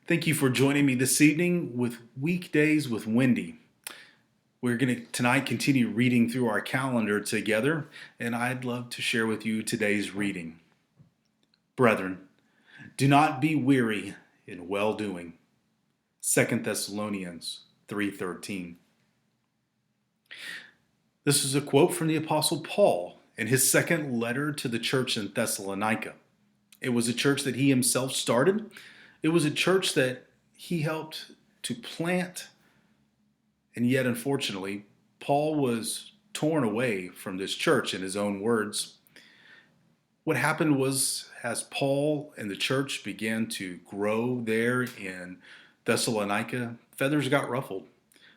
Thank you for joining me this evening with Weekdays with Wendy. We're going to tonight continue reading through our calendar together, and I'd love to share with you today's reading. Brethren, do not be weary in well-doing. 2 Thessalonians 3:13. This is a quote from the Apostle Paul in his second letter to the church in Thessalonica. It was a church that he himself started. It was a church that he helped to plant, and yet, unfortunately, Paul was torn away from this church, in his own words. What happened was, as Paul and the church began to grow there in Thessalonica, feathers got ruffled.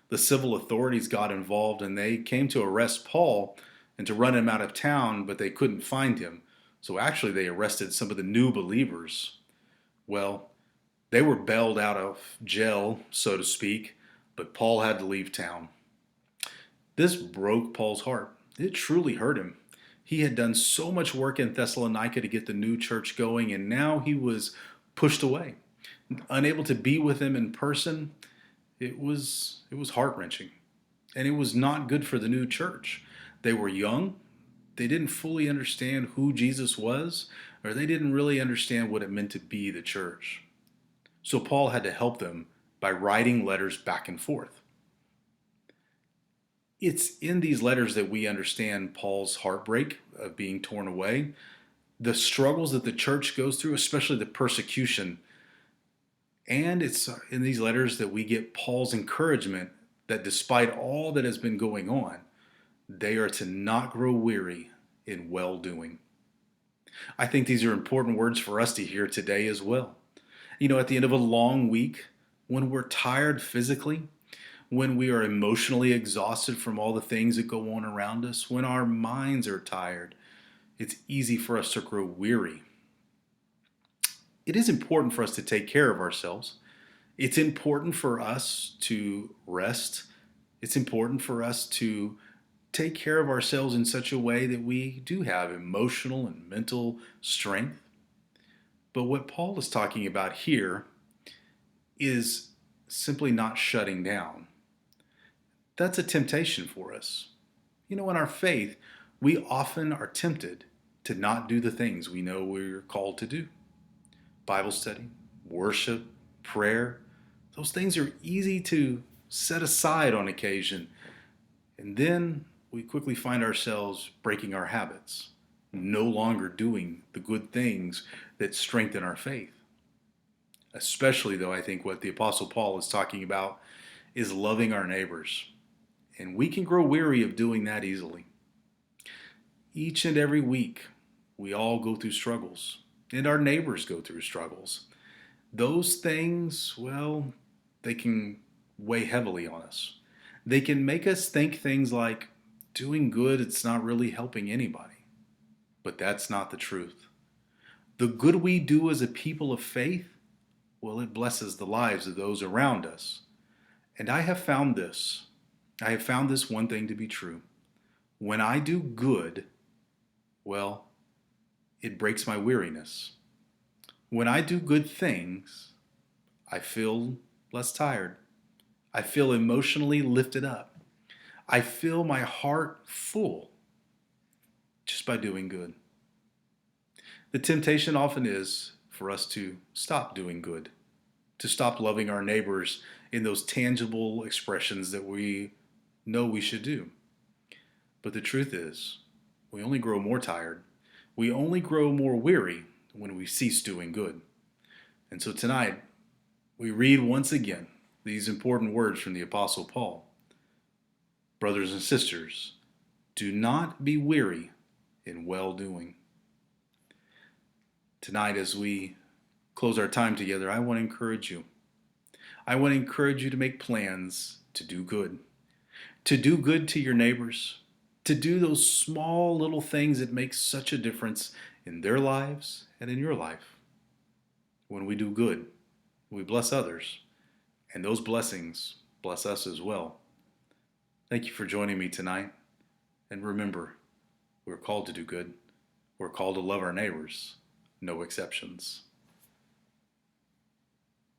The civil authorities got involved, and they came to arrest Paul and to run him out of town, but they couldn't find him. So actually, they arrested some of the new believers. Well, they were bailed out of jail, so to speak, but Paul had to leave town. This broke Paul's heart. It truly hurt him. He had done so much work in Thessalonica to get the new church going, and now he was pushed away. Unable to be with them in person, it was heart-wrenching. And it was not good for the new church. They were young. They didn't fully understand who Jesus was, or they didn't really understand what it meant to be the church. So Paul had to help them by writing letters back and forth. It's in these letters that we understand Paul's heartbreak of being torn away, the struggles that the church goes through, especially the persecution. And it's in these letters that we get Paul's encouragement that despite all that has been going on, they are to not grow weary in well-doing. I think these are important words for us to hear today as well. At the end of a long week, when we're tired physically, when we are emotionally exhausted from all the things that go on around us, when our minds are tired, it's easy for us to grow weary. It is important for us to take care of ourselves. It's important for us to rest. It's important for us to take care of ourselves in such a way that we do have emotional and mental strength. But what Paul is talking about here is simply not shutting down. That's a temptation for us. In our faith, we often are tempted to not do the things we know we're called to do. Bible study, worship, prayer, those things are easy to set aside on occasion. And then we quickly find ourselves breaking our habits, no longer doing the good things that strengthen our faith. Especially, though, I think what the Apostle Paul is talking about is loving our neighbors. And we can grow weary of doing that easily. Each and every week, we all go through struggles, and our neighbors go through struggles. Those things, well, they can weigh heavily on us. They can make us think things like, doing good, it's not really helping anybody. But that's not the truth. The good we do as a people of faith, well, it blesses the lives of those around us. And I have found this one thing to be true. When I do good, well, it breaks my weariness. When I do good things, I feel less tired. I feel emotionally lifted up. I feel my heart full just by doing good. The temptation often is for us to stop doing good, to stop loving our neighbors in those tangible expressions that we know we should do. But the truth is, we only grow more tired. We only grow more weary when we cease doing good. And so tonight, we read once again these important words from the Apostle Paul. Brothers and sisters, do not be weary in well-doing. Tonight, as we close our time together, I want to encourage you. I want to encourage you to make plans to do good to your neighbors, to do those small little things that make such a difference in their lives and in your life. When we do good, we bless others, and those blessings bless us as well. Thank you for joining me tonight. And remember, we're called to do good. We're called to love our neighbors. No exceptions.